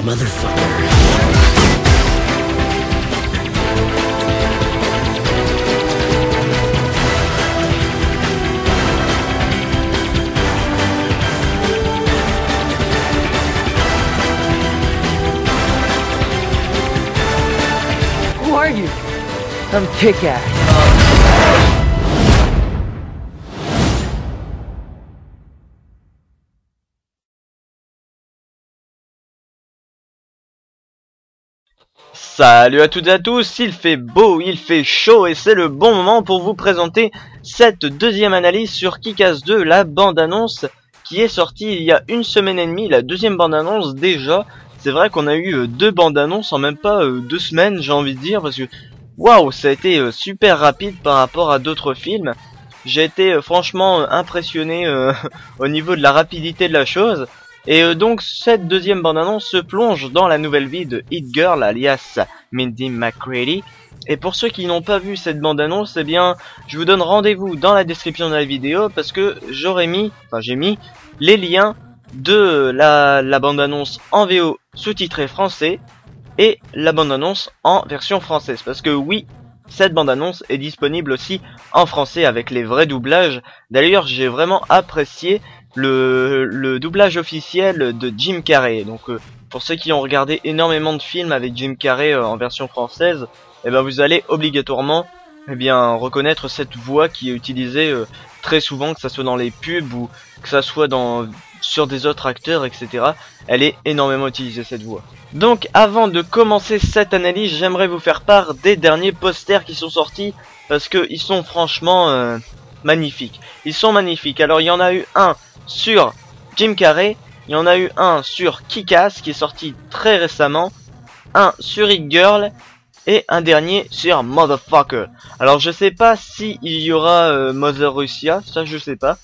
motherfucker. Who are you? I'm Kick-Ass. Salut à toutes et à tous, il fait beau, il fait chaud et c'est le bon moment pour vous présenter cette deuxième analyse sur Kick-Ass 2, la bande-annonce qui est sortie il y a une semaine et demie, la deuxième bande-annonce déjà. C'est vrai qu'on a eu deux bandes-annonces en même pas 2 semaines, j'ai envie de dire, parce que waouh, ça a été super rapide par rapport à d'autres films. J'ai été franchement impressionné au niveau de la rapidité de la chose. Et donc cette deuxième bande-annonce se plonge dans la nouvelle vie de Hit Girl alias Mindy McCready. Et pour ceux qui n'ont pas vu cette bande-annonce, eh bien je vous donne rendez-vous dans la description de la vidéo parce que j'ai mis les liens de la bande-annonce en VO sous-titré français et la bande-annonce en version française. Parce que oui, cette bande-annonce est disponible aussi en français avec les vrais doublages. D'ailleurs, j'ai vraiment apprécié le doublage officiel de Jim Carrey. Donc pour ceux qui ont regardé énormément de films avec Jim Carrey en version française, eh ben vous allez obligatoirement reconnaître cette voix qui est utilisée très souvent, que ça soit dans les pubs ou que ça soit sur des autres acteurs, etc. Elle est énormément utilisée, cette voix. Donc avant de commencer cette analyse, j'aimerais vous faire part des derniers posters qui sont sortis parce que ils sont franchement magnifiques. Ils sont magnifiques. Alors il y en a eu un sur Jim Carrey, il y en a eu un sur Kick-Ass qui est sorti très récemment, un sur Hit Girl et un dernier sur Motherfucker. Alors je sais pas si il y aura Mother Russia, ça je sais pas.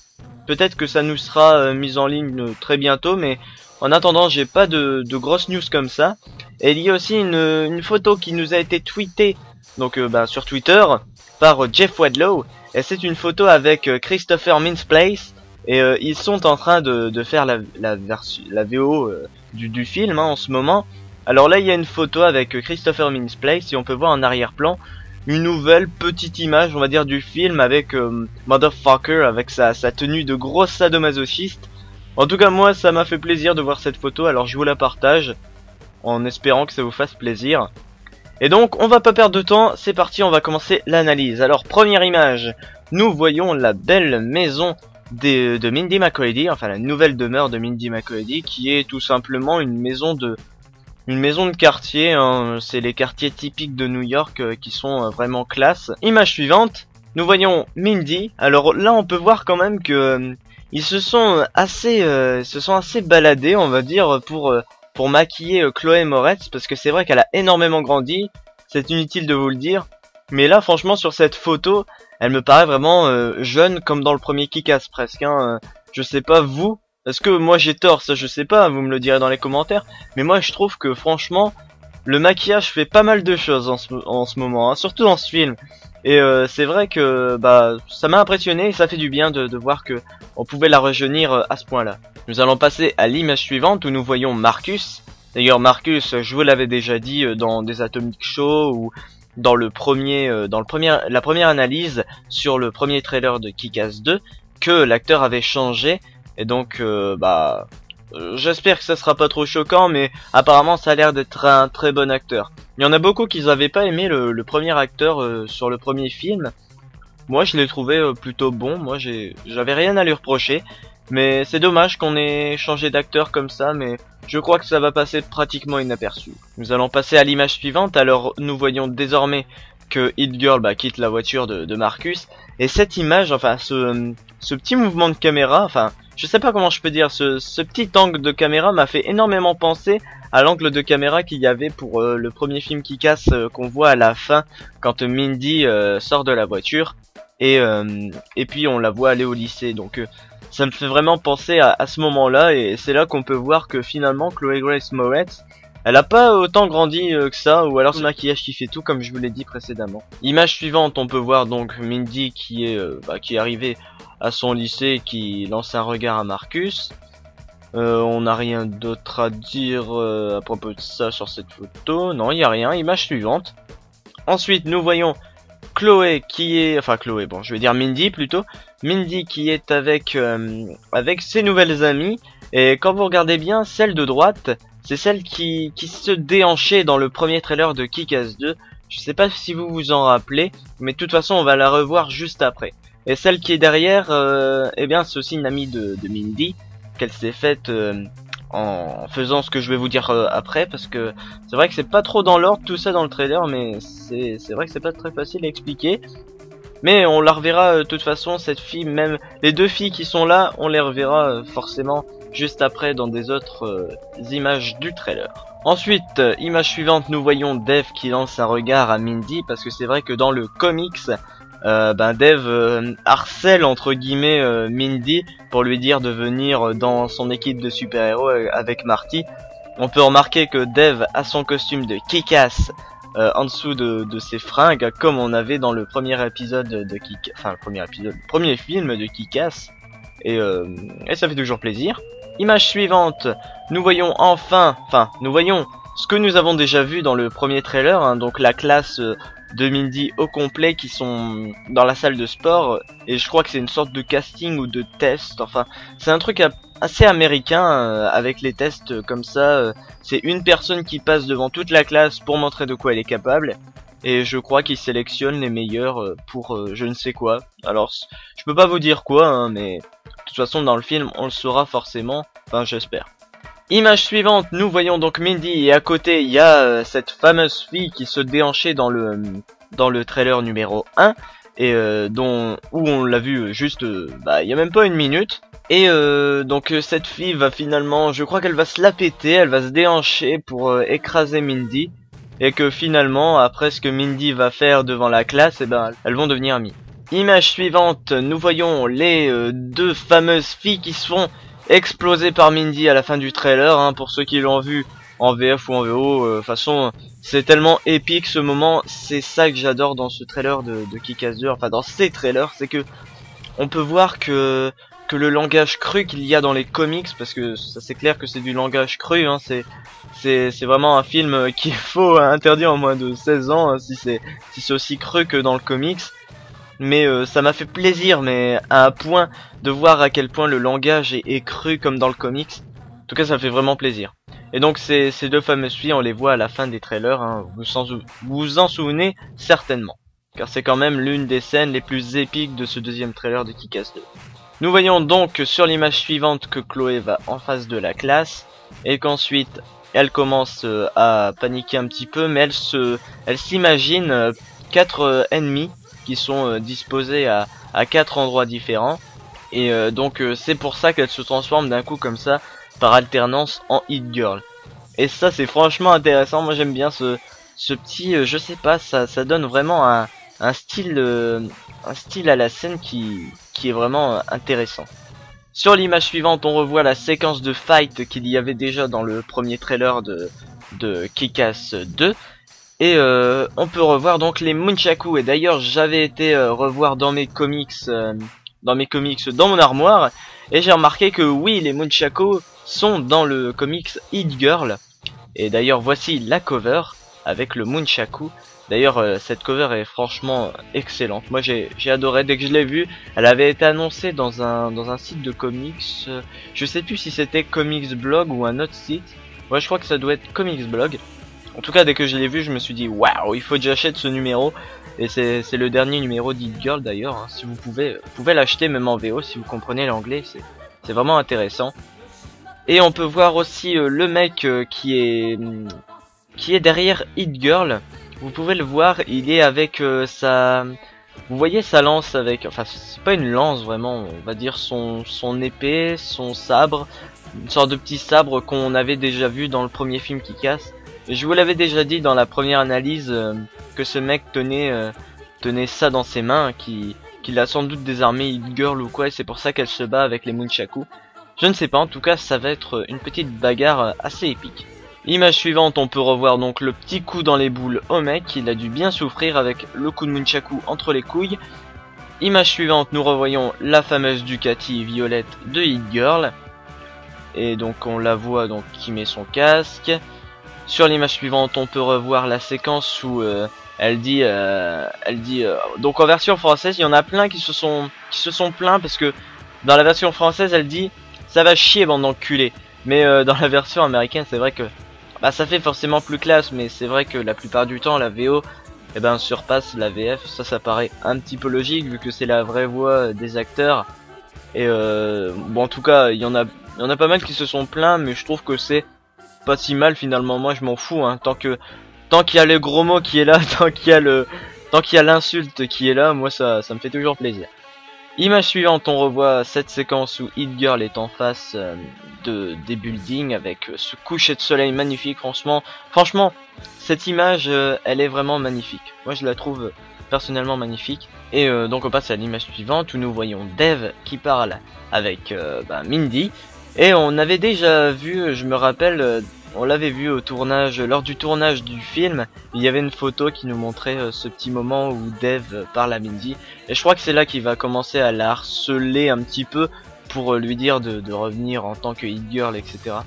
Peut-être que ça nous sera mis en ligne très bientôt, mais en attendant j'ai pas de grosses news comme ça. Et il y a aussi une photo qui nous a été tweetée donc sur Twitter par Jeff Wadlow, et c'est une photo avec Christopher Mintz-Plasse. Et ils sont en train de faire la VO du film en ce moment. Alors là il y a une photo avec Christopher Mintz-Plasse et on peut voir en arrière-plan une nouvelle petite image on va dire du film avec Motherfucker avec sa tenue de gros sadomasochiste. En tout cas moi ça m'a fait plaisir de voir cette photo, alors je vous la partage en espérant que ça vous fasse plaisir. Et donc on va pas perdre de temps, c'est parti, on va commencer l'analyse. Alors première image, nous voyons la belle maison de Mindy McCready, enfin la nouvelle demeure de Mindy McCready, qui est tout simplement une maison de quartier, hein. C'est les quartiers typiques de New York qui sont vraiment classe. Image suivante, nous voyons Mindy. Alors là on peut voir quand même que ils se sont assez baladés on va dire pour maquiller Chloé Moretz, parce que c'est vrai qu'elle a énormément grandi, c'est inutile de vous le dire. Mais là franchement sur cette photo elle me paraît vraiment jeune comme dans le premier Kick-Ass presque, hein. Je sais pas vous, est-ce que moi j'ai tort, ça je sais pas, vous me le direz dans les commentaires. Mais moi je trouve que franchement le maquillage fait pas mal de choses en ce moment, hein, surtout dans ce film. Et c'est vrai que ça m'a impressionné et ça fait du bien de voir que on pouvait la rajeunir à ce point là. Nous allons passer à l'image suivante où nous voyons Marcus. D'ailleurs Marcus, je vous l'avais déjà dit dans des Atomic Show ou dans la première analyse sur le premier trailer de Kick-Ass 2 que l'acteur avait changé. Et donc j'espère que ça sera pas trop choquant, mais apparemment ça a l'air d'être un très bon acteur. Il y en a beaucoup qui n'avaient pas aimé le premier acteur sur le premier film. Moi je l'ai trouvé plutôt bon, moi j'avais rien à lui reprocher. Mais c'est dommage qu'on ait changé d'acteur comme ça, mais je crois que ça va passer pratiquement inaperçu. Nous allons passer à l'image suivante. Alors nous voyons désormais que Hit Girl quitte la voiture de Marcus. Et cette image, enfin ce petit mouvement de caméra, enfin je sais pas comment je peux dire, ce petit angle de caméra m'a fait énormément penser à l'angle de caméra qu'il y avait pour le premier film Kick-Ass qu'on voit à la fin quand Mindy sort de la voiture et puis on la voit aller au lycée. Donc ça me fait vraiment penser à ce moment-là, et c'est là qu'on peut voir que finalement Chloé Grace Moretz, elle a pas autant grandi que ça, ou alors c'est le maquillage qui fait tout comme je vous l'ai dit précédemment. Image suivante, on peut voir donc Mindy qui est arrivée à son lycée, qui lance un regard à Marcus. On n'a rien d'autre à dire à propos de ça sur cette photo. Non, il n'y a rien. Image suivante. Ensuite, nous voyons Chloé qui est... Enfin, Chloé, bon, je vais dire Mindy plutôt. Mindy qui est avec ses nouvelles amies. Et quand vous regardez bien, celle de droite, c'est celle qui se déhanchait dans le premier trailer de Kick-Ass 2. Je sais pas si vous vous en rappelez, mais de toute façon, on va la revoir juste après. Et celle qui est derrière, eh bien, c'est aussi une amie de Mindy, qu'elle s'est faite en faisant ce que je vais vous dire après, parce que c'est vrai que c'est pas trop dans l'ordre tout ça dans le trailer, mais c'est vrai que c'est pas très facile à expliquer. Mais on la reverra de toute façon, cette fille, même les deux filles qui sont là, on les reverra forcément juste après dans des autres images du trailer. Ensuite, image suivante, nous voyons Dev qui lance un regard à Mindy, parce que c'est vrai que dans le comics, Dev harcèle entre guillemets Mindy pour lui dire de venir dans son équipe de super-héros avec Marty. On peut remarquer que Dev a son costume de Kick-Ass en dessous de ses fringues, comme on avait dans le premier épisode de le premier film de Kick-Ass, et ça fait toujours plaisir. Image suivante, nous voyons nous voyons ce que nous avons déjà vu dans le premier trailer, hein, donc la classe de Mindy au complet qui sont dans la salle de sport, et je crois que c'est une sorte de casting ou de test, enfin c'est un truc assez américain avec les tests comme ça, c'est une personne qui passe devant toute la classe pour montrer de quoi elle est capable, et je crois qu'ils sélectionnent les meilleurs pour je ne sais quoi. Alors je peux pas vous dire quoi, hein, mais de toute façon dans le film on le saura forcément, enfin j'espère. Image suivante, nous voyons donc Mindy, et à côté il y a cette fameuse fille qui se déhanchait dans le trailer numéro 1, et où on l'a vu juste il y a même pas une minute. Et donc cette fille va finalement, je crois qu'elle va se la péter, elle va se déhancher pour écraser Mindy, et que finalement après ce que Mindy va faire devant la classe, elles vont devenir amies. Image suivante, nous voyons les deux fameuses filles qui se font explosé par Mindy à la fin du trailer, hein, pour ceux qui l'ont vu en VF ou en VO, de toute façon c'est tellement épique ce moment, c'est ça que j'adore dans ce trailer de Kick-Ass 2, enfin dans ces trailers, c'est que on peut voir que le langage cru qu'il y a dans les comics, parce que ça c'est clair que c'est du langage cru, hein, c'est vraiment un film qu'il faut interdire en moins de 16 ans, hein, si c'est aussi cru que dans le comics. Mais ça m'a fait plaisir, mais à un point de voir à quel point le langage est cru comme dans le comics. En tout cas ça fait vraiment plaisir. Et donc ces deux fameuses filles, on les voit à la fin des trailers, hein. Vous vous en souvenez certainement, car c'est quand même l'une des scènes les plus épiques de ce deuxième trailer de Kick-Ass 2. Nous voyons donc sur l'image suivante que Chloé va en face de la classe, et qu'ensuite elle commence à paniquer un petit peu, mais elle s'imagine 4 ennemis qui sont disposés à 4 endroits différents, et donc c'est pour ça qu'elle se transforme d'un coup comme ça par alternance en Hit Girl. Et ça c'est franchement intéressant, moi j'aime bien ce petit je sais pas, ça donne vraiment un style à la scène qui est vraiment intéressant. Sur l'image suivante, on revoit la séquence de fight qu'il y avait déjà dans le premier trailer de Kick-Ass 2. Et on peut revoir donc les Nunchaku, et d'ailleurs j'avais été revoir dans mes comics dans mon armoire, et j'ai remarqué que oui, les Nunchaku sont dans le comics Hit Girl, et d'ailleurs voici la cover avec le Nunchaku. D'ailleurs cette cover est franchement excellente, moi j'ai adoré dès que je l'ai vue. Elle avait été annoncée dans un site de comics, je sais plus si c'était Comics Blog ou un autre site, ouais je crois que ça doit être Comics Blog. En tout cas, dès que je l'ai vu, je me suis dit waouh, il faut que j'achète ce numéro. Et c'est le dernier numéro d'Hit Girl d'ailleurs, hein. Si vous pouvez l'acheter même en VO si vous comprenez l'anglais, c'est vraiment intéressant. Et on peut voir aussi le mec qui est derrière Hit Girl. Vous pouvez le voir, il est avec vous voyez sa lance avec, enfin c'est pas une lance vraiment, on va dire son épée, son sabre, une sorte de petit sabre qu'on avait déjà vu dans le premier film Kick-Ass. Je vous l'avais déjà dit dans la première analyse que ce mec tenait ça dans ses mains, qu'il a sans doute désarmé Hit Girl ou quoi, et c'est pour ça qu'elle se bat avec les Nunchaku. Je ne sais pas, en tout cas ça va être une petite bagarre assez épique. L'image suivante, on peut revoir donc le petit coup dans les boules au mec, il a dû bien souffrir avec le coup de Nunchaku entre les couilles. Image suivante, nous revoyons la fameuse Ducati violette de Hit Girl. et donc on la voit donc qui met son casque. Sur l'image suivante, on peut revoir la séquence où elle dit donc en version française, il y en a plein qui se sont plaints parce que dans la version française, elle dit ça va chier bande d'enculés. Mais dans la version américaine, c'est vrai que bah, ça fait forcément plus classe, mais c'est vrai que la plupart du temps, la VO surpasse la VF. Ça paraît un petit peu logique vu que c'est la vraie voix des acteurs. Et bon, en tout cas, il y en a pas mal qui se sont plaints, mais je trouve que c'est pas si mal finalement. Moi, je m'en fous, hein, tant qu'il y a le gros mot qui est là, tant qu'il y a l'insulte qui est là, moi ça me fait toujours plaisir. Image suivante, on revoit cette séquence où Hit Girl est en face des buildings avec ce coucher de soleil magnifique. Franchement, cette image, elle est vraiment magnifique. Moi, je la trouve personnellement magnifique. Et donc on passe à l'image suivante où nous voyons Dev qui parle avec Mindy. Et on avait déjà vu, je me rappelle, on l'avait vu au tournage, lors du tournage du film, il y avait une photo qui nous montrait ce petit moment où Dev parle à Mindy. Et je crois que c'est là qu'il va commencer à la harceler un petit peu pour lui dire de revenir en tant que Hit Girl, etc.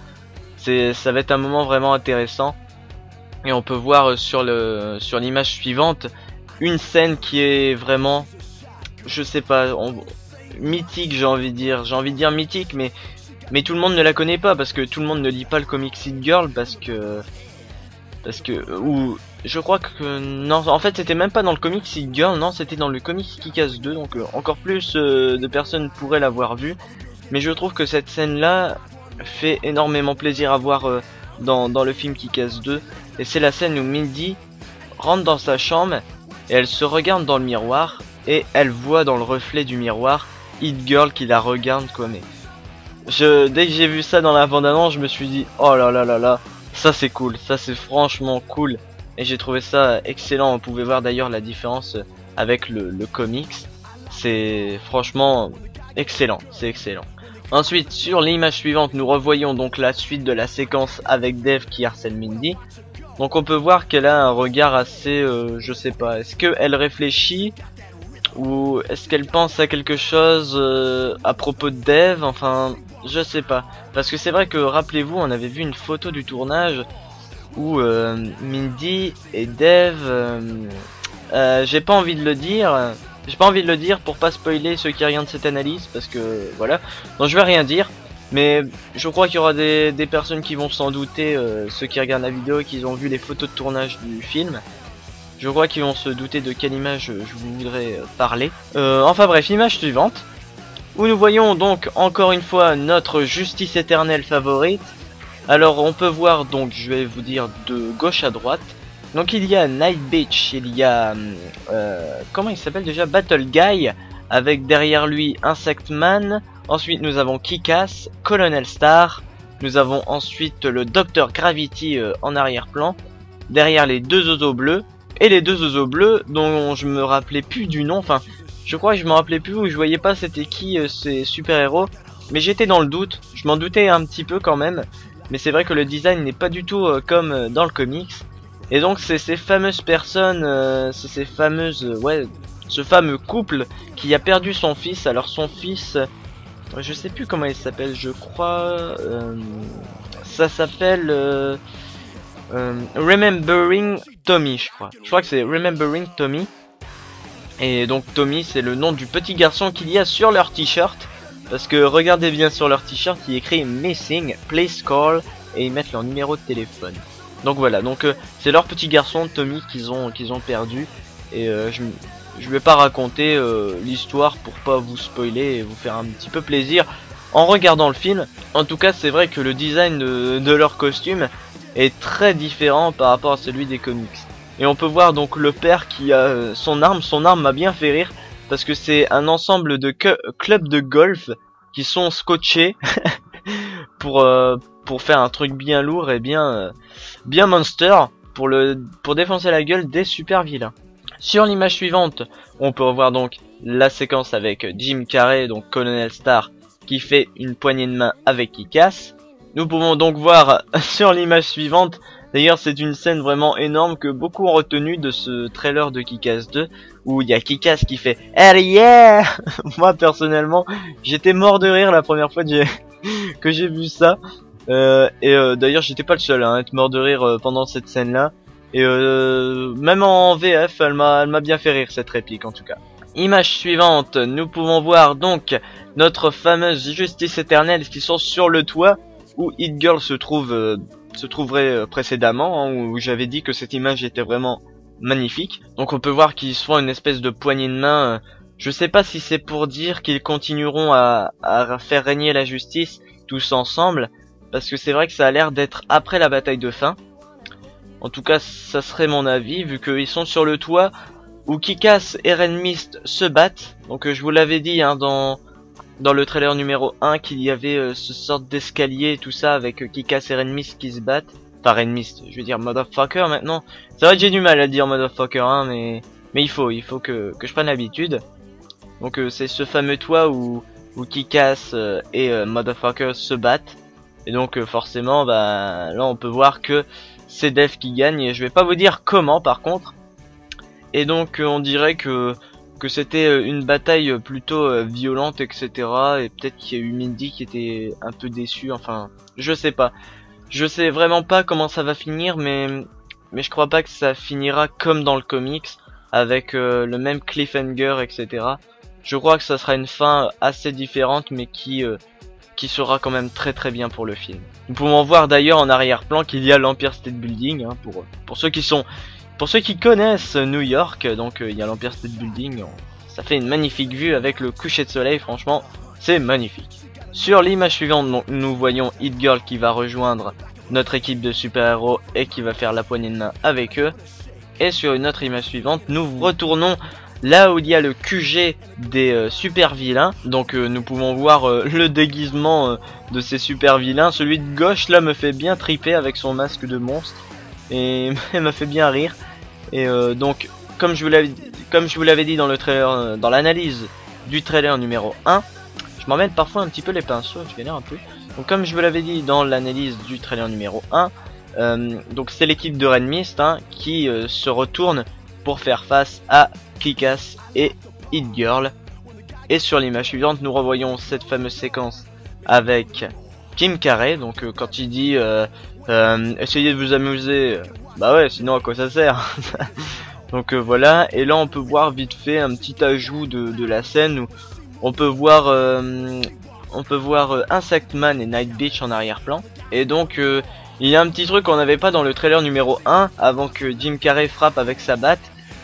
Ça va être un moment vraiment intéressant. Et on peut voir sur l'image suivante une scène qui est vraiment, je sais pas, mythique, j'ai envie de dire mythique, mais tout le monde ne la connaît pas parce que tout le monde ne lit pas le comics Hit Girl parce que ou je crois que non, en fait c'était même pas dans le comics Hit Girl, non, c'était dans le comics Kick-Ass 2, donc encore plus de personnes pourraient l'avoir vu. Mais je trouve que cette scène là fait énormément plaisir à voir dans le film Kick-Ass 2, et c'est la scène où Mindy rentre dans sa chambre et elle se regarde dans le miroir et elle voit dans le reflet du miroir Hit Girl qui la regarde comme dès que j'ai vu ça dans la bande-annonce, je me suis dit oh là là là là, ça c'est cool, ça c'est franchement cool, et j'ai trouvé ça excellent. On pouvait voir d'ailleurs la différence avec le comics, c'est franchement excellent, c'est excellent. Ensuite, sur l'image suivante, nous revoyons donc la suite de la séquence avec Dev qui harcèle Mindy. Donc on peut voir qu'elle a un regard assez, je sais pas, est-ce qu'elle réfléchit ou est-ce qu'elle pense à quelque chose à propos de Dev, enfin je sais pas, parce que c'est vrai que rappelez-vous, on avait vu une photo du tournage où Mindy et Dev, j'ai pas envie de le dire, pour pas spoiler ceux qui regardent cette analyse, parce que voilà, donc je vais rien dire, mais je crois qu'il y aura des personnes qui vont s'en douter, ceux qui regardent la vidéo, qui ont vu les photos de tournage du film. Je crois qu'ils vont se douter de quelle image je voudrais parler. Enfin bref, image suivante, où nous voyons donc encore une fois notre justice éternelle favorite. Alors on peut voir, donc je vais vous dire de gauche à droite. Donc il y a Night Beach, il y a comment il s'appelle déjà, Battle Guy, avec derrière lui Insect Man. Ensuite nous avons Kick-Ass, Colonel Star. Nous avons ensuite le Dr Gravity en arrière-plan, derrière les deux oiseaux bleus. Et les deux oiseaux bleus dont je me rappelais plus du nom, enfin je crois que je me rappelais plus, ou je voyais pas c'était qui ces super héros, mais j'étais dans le doute, je m'en doutais un petit peu quand même, mais c'est vrai que le design n'est pas du tout comme dans le comics. Et donc c'est ces fameuses personnes, c'est ces fameuses, ouais, ce fameux couple qui a perdu son fils. Alors son fils, je sais plus comment il s'appelle, je crois, ça s'appelle Remembering Tommy, je crois que c'est Remembering Tommy. Et donc Tommy, c'est le nom du petit garçon qu'il y a sur leur t-shirt, parce que regardez bien sur leur t-shirt, il est écrit Missing, Please Call, et ils mettent leur numéro de téléphone. Donc voilà, donc c'est leur petit garçon Tommy qu'ils ont perdu, et je vais pas raconter l'histoire pour pas vous spoiler et vous faire un petit peu plaisir en regardant le film. En tout cas, c'est vrai que le design de leur costume est très différent par rapport à celui des comics. Et on peut voir donc le père qui a son arme m'a bien fait rire, parce que c'est un ensemble de clubs de golf qui sont scotchés pour faire un truc bien lourd et bien monster pour défoncer la gueule des super vilains. Sur l'image suivante, on peut revoir donc la séquence avec Jim Carrey, donc Colonel Star, qui fait une poignée de main avec Kick-Ass. Nous pouvons donc voir sur l'image suivante, d'ailleurs c'est une scène vraiment énorme que beaucoup ont retenu de ce trailer de Kick-Ass 2, où il y a Kick-Ass qui fait Hell yeah. Moi personnellement, j'étais mort de rire la première fois que que j'ai vu ça. D'ailleurs j'étais pas le seul à être mort de rire pendant cette scène là. Et même en VF elle m'a bien fait rire cette réplique en tout cas. Image suivante, nous pouvons voir donc notre fameuse justice éternelle qui sont sur le toit où Hit Girl se trouverait précédemment, hein, où j'avais dit que cette image était vraiment magnifique. Donc on peut voir qu'ils se font une espèce de poignée de main. Je sais pas si c'est pour dire qu'ils continueront à faire régner la justice tous ensemble, parce que c'est vrai que ça a l'air d'être après la bataille de fin. En tout cas ça serait mon avis, vu qu'ils sont sur le toit où Kick-Ass et Ren Mist se battent. Donc je vous l'avais dit hein, dans le trailer numéro 1 qu'il y avait ce sorte d'escalier et tout ça avec Kick-Ass et Ren Mist qui se battent. Enfin Ren Mist, je vais dire motherfucker maintenant. C'est vrai que j'ai du mal à dire motherfucker hein, mais il faut que je prenne l'habitude. Donc c'est ce fameux toit où Kick-Ass et motherfucker se battent. Et donc forcément bah là on peut voir que c'est Dev qui gagne, et je vais pas vous dire comment par contre. Et donc on dirait que c'était une bataille plutôt violente, etc. Et peut-être qu'il y a eu Mindy qui était un peu déçue, enfin je sais pas. Je sais vraiment pas comment ça va finir, mais je crois pas que ça finira comme dans le comics, avec le même cliffhanger, etc. Je crois que ça sera une fin assez différente, mais qui sera quand même très très bien pour le film. Nous pouvons voir d'ailleurs en arrière-plan qu'il y a l'Empire State Building, hein, pour ceux qui connaissent New York. Donc il y a l'Empire State Building, ça fait une magnifique vue avec le coucher de soleil, franchement c'est magnifique. Sur l'image suivante, donc, nous voyons Hit Girl qui va rejoindre notre équipe de super-héros et qui va faire la poignée de main avec eux. Et sur une autre image suivante, nous retournons là où il y a le QG des super vilains. Donc nous pouvons voir le déguisement de ces super vilains. Celui de gauche là me fait bien triper avec son masque de monstre, et m'a fait bien rire. Et donc comme je vous l'avais dit dans le trailer, dans l'analyse du trailer numéro 1, je m'emmène parfois un petit peu les pinceaux, je galère un peu. Donc comme je vous l'avais dit dans l'analyse du trailer numéro 1, donc c'est l'équipe de Ren Mist hein, qui se retourne pour faire face à Kick-Ass et Hit Girl. Et sur l'image suivante, nous revoyons cette fameuse séquence avec Jim Carrey. Donc quand il dit essayez de vous amuser, bah ouais, sinon à quoi ça sert. Donc voilà, et là on peut voir vite fait un petit ajout de la scène où on peut voir Insect Man et Night Beach en arrière-plan. Et donc il y a un petit truc qu'on n'avait pas dans le trailer numéro 1 avant que Jim Carrey frappe avec sa batte.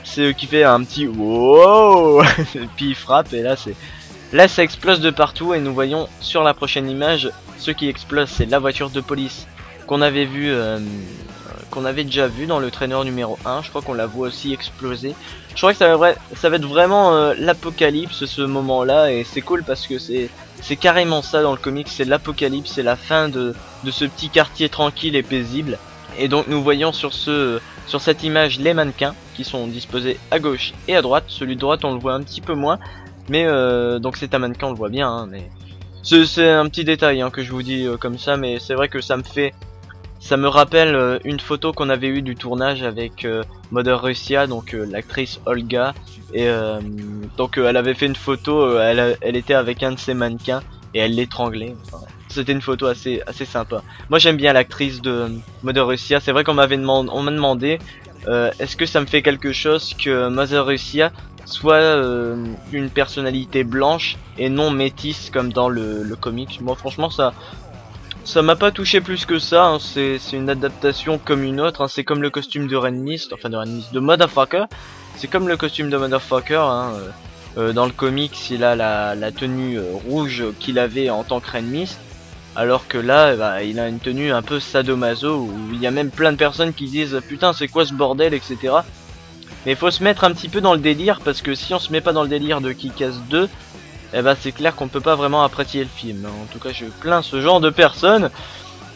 C'est qui fait un petit wow. Et puis il frappe, et là ça explose de partout. Et nous voyons sur la prochaine image, ce qui explose c'est la voiture de police qu'on avait vu qu'on avait déjà vu dans le trailer numéro 1. Je crois qu'on la voit aussi exploser. Je crois que ça va être vraiment l'apocalypse ce moment là, et c'est cool parce que c'est carrément ça dans le comics, c'est l'apocalypse, c'est la fin de ce petit quartier tranquille et paisible. Et donc nous voyons sur cette image les mannequins qui sont disposés à gauche et à droite. Celui de droite on le voit un petit peu moins, mais donc c'est un mannequin, on le voit bien hein, mais c'est un petit détail hein, que je vous dis comme ça, mais c'est vrai que ça me rappelle une photo qu'on avait eue du tournage avec Mother Russia, donc l'actrice Olga, et donc elle avait fait une photo, elle était avec un de ses mannequins et elle l'étranglait. Enfin, c'était une photo assez sympa. Moi j'aime bien l'actrice de Mother Russia. C'est vrai qu'on m'a demandé est-ce que ça me fait quelque chose que Mother Russia soit une personnalité blanche et non métisse comme dans le comics. Moi franchement ça m'a pas touché plus que ça hein. C'est une adaptation comme une autre hein. C'est comme le costume de Ren Mist, enfin de Motherfucker. C'est comme le costume de Motherfucker hein. Dans le comics il a la tenue rouge qu'il avait en tant que Ren Mist, alors que là bah, il a une tenue un peu sadomaso, où il y a même plein de personnes qui disent putain c'est quoi ce bordel, etc. Mais il faut se mettre un petit peu dans le délire, parce que si on se met pas dans le délire de Kick-Ass 2, eh ben c'est clair qu'on peut pas vraiment apprécier le film. En tout cas je plains ce genre de personnes.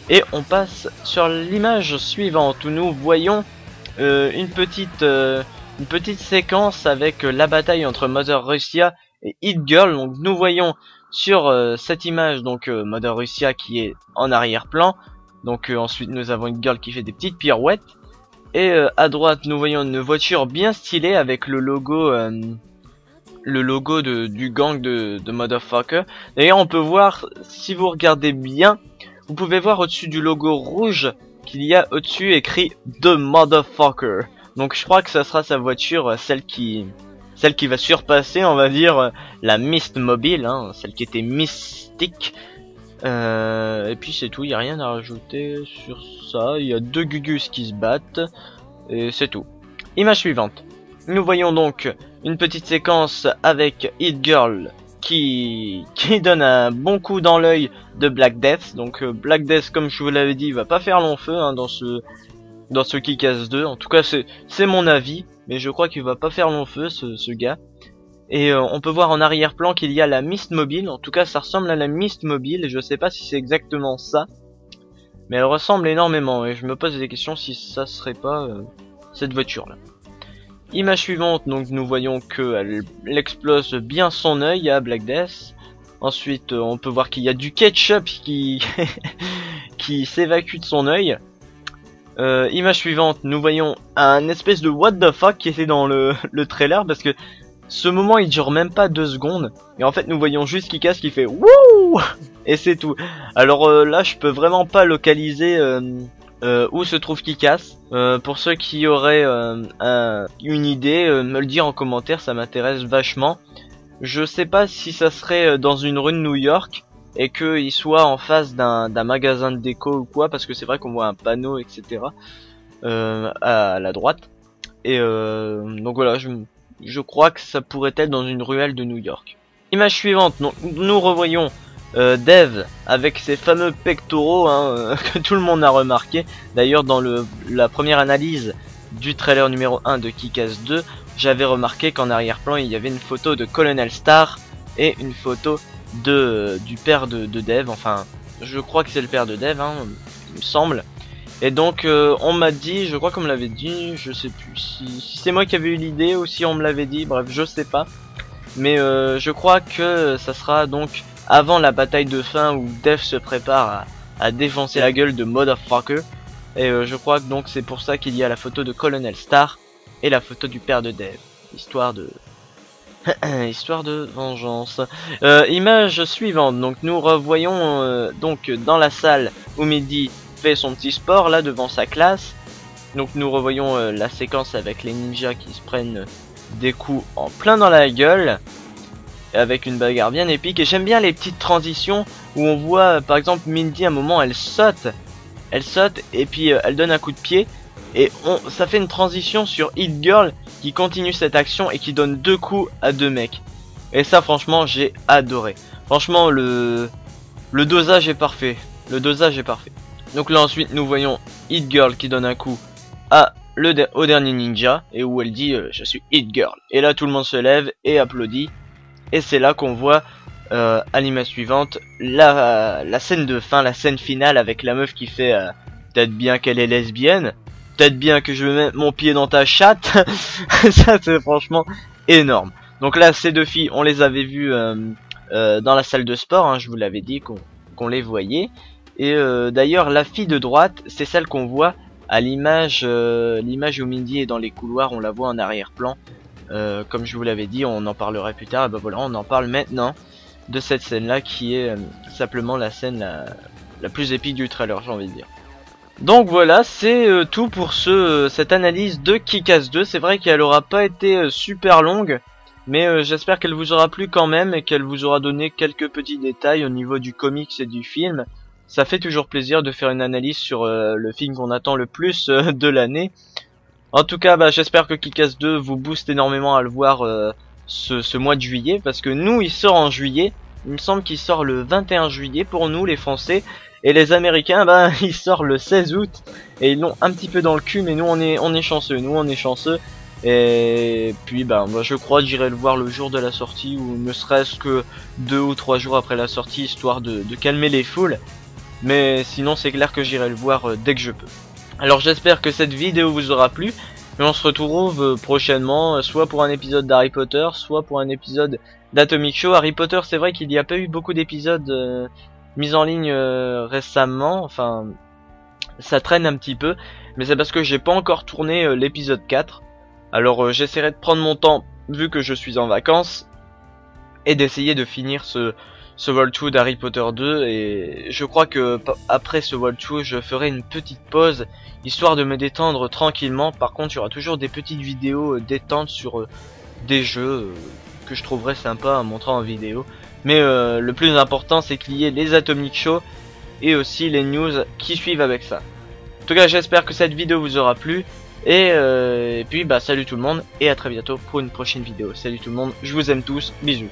Et on passe sur l'image suivante où nous voyons une petite séquence avec la bataille entre Mother Russia et Hit Girl. Donc nous voyons sur cette image donc Mother Russia qui est en arrière-plan. Donc ensuite nous avons Hit Girl qui fait des petites pirouettes. Et à droite nous voyons une voiture bien stylée avec le logo le logo du gang de Motherfucker. D'ailleurs, on peut voir, si vous regardez bien, vous pouvez voir au-dessus du logo rouge qu'il y a au-dessus écrit The Motherfucker. Donc je crois que ça sera sa voiture, celle qui va surpasser, on va dire, la Mist Mobile, hein, celle qui était mystique. Et puis c'est tout, il n'y a rien à rajouter sur ça. Il y a 2 Gugus qui se battent, et c'est tout. Image suivante. Nous voyons donc une petite séquence avec Hit Girl qui donne un bon coup dans l'œil de Black Death. Donc Black Death, comme je vous l'avais dit, va pas faire long feu hein, dans ce Kick-Ass 2. En tout cas c'est mon avis, mais je crois qu'il va pas faire long feu ce gars. Et on peut voir en arrière-plan qu'il y a la Mist Mobile. En tout cas ça ressemble à la Mist Mobile, et je sais pas si c'est exactement ça, mais elle ressemble énormément, et je me pose des questions si ça serait pas cette voiture là. Image suivante, donc nous voyons qu'elle explose bien son œil à Black Death. Ensuite on peut voir qu'il y a du ketchup qui qui s'évacue de son œil. Image suivante, nous voyons un espèce de what the fuck qui était dans le trailer, parce que ce moment il dure même pas 2 secondes, et en fait nous voyons juste Kick-Ass qui fait wouh, et c'est tout. Alors là je peux vraiment pas localiser où se trouve Kick-Ass. Pour ceux qui auraient une idée, me le dire en commentaire, ça m'intéresse vachement. Je sais pas si ça serait dans une rue de New York et qu'il soit en face d'un magasin de déco ou quoi, parce que c'est vrai qu'on voit un panneau etc à la droite. Et donc voilà, je crois que ça pourrait être dans une ruelle de New York. Image suivante, nous revoyons Dev avec ses fameux pectoraux hein, que tout le monde a remarqué. D'ailleurs dans la première analyse du trailer numéro 1 de Kick-Ass 2, j'avais remarqué qu'en arrière-plan il y avait une photo de Colonel Starr et une photo du père de Dev. Enfin je crois que c'est le père de Dev hein, il me semble. Et donc on m'a dit, je crois qu'on me l'avait dit, je sais plus si c'est moi qui avais eu l'idée ou si on me l'avait dit, bref je sais pas. Mais je crois que ça sera donc avant la bataille de fin où Dev se prépare à défoncer la gueule de Motherfucker. Et je crois que donc c'est pour ça qu'il y a la photo de Colonel Starr et la photo du père de Dev. Histoire de... histoire de vengeance. Image suivante, donc nous revoyons donc dans la salle où Midi fait son petit sport là devant sa classe. Donc nous revoyons la séquence avec les ninjas qui se prennent des coups en plein dans la gueule, avec une bagarre bien épique. Et j'aime bien les petites transitions où on voit par exemple Mindy à un moment elle saute et puis elle donne un coup de pied, et ça fait une transition sur Hit Girl qui continue cette action et qui donne 2 coups à 2 mecs. Et ça franchement j'ai adoré. Franchement le dosage est parfait. Le dosage est parfait. Donc là ensuite nous voyons Hit Girl qui donne un coup au dernier ninja, et où elle dit je suis Hit Girl. Et là tout le monde se lève et applaudit. Et c'est là qu'on voit à l'image suivante la scène de fin, la scène finale avec la meuf qui fait peut-être bien qu'elle est lesbienne, peut-être bien que je vais mettre mon pied dans ta chatte. Ça c'est franchement énorme. Donc là ces 2 filles on les avait vues dans la salle de sport hein, je vous l'avais dit qu'on les voyait. Et d'ailleurs la fille de droite c'est celle qu'on voit à l'image où Mindy est dans les couloirs, on la voit en arrière-plan. Comme je vous l'avais dit, on en parlerait plus tard, et ben voilà, on en parle maintenant de cette scène là qui est simplement la scène la plus épique du trailer, j'ai envie de dire. Donc voilà, c'est tout pour cette analyse de Kick-Ass 2. C'est vrai qu'elle aura pas été super longue, mais j'espère qu'elle vous aura plu quand même et qu'elle vous aura donné quelques petits détails au niveau du comics et du film. Ça fait toujours plaisir de faire une analyse sur le film qu'on attend le plus de l'année. En tout cas, bah, j'espère que Kick-Ass 2 vous booste énormément à le voir ce mois de juillet, parce que nous, il sort en juillet. Il me semble qu'il sort le 21 juillet pour nous, les Français. Et les Américains, bah, il sort le 16 août. Et ils l'ont un petit peu dans le cul, mais nous, on est chanceux. Nous, on est chanceux. Et puis, bah, moi, je crois que j'irai le voir le jour de la sortie, ou ne serait-ce que 2 ou 3 jours après la sortie, histoire de calmer les foules. Mais sinon, c'est clair que j'irai le voir dès que je peux. Alors j'espère que cette vidéo vous aura plu, et on se retrouve prochainement, soit pour un épisode d'Harry Potter, soit pour un épisode d'Atomic Show. Harry Potter, c'est vrai qu'il n'y a pas eu beaucoup d'épisodes mis en ligne récemment, enfin ça traîne un petit peu, mais c'est parce que j'ai pas encore tourné l'épisode 4. Alors j'essaierai de prendre mon temps vu que je suis en vacances, et d'essayer de finir ce walkthrough d'Harry Potter 2. Et je crois que après ce walkthrough, je ferai une petite pause, histoire de me détendre tranquillement. Par contre, il y aura toujours des petites vidéos détente sur des jeux que je trouverais sympa à montrer en vidéo. Mais le plus important, c'est qu'il y ait les Atomic Show et aussi les news qui suivent avec ça. En tout cas, j'espère que cette vidéo vous aura plu. Et puis, bah, salut tout le monde et à très bientôt pour une prochaine vidéo. Salut tout le monde, je vous aime tous, bisous.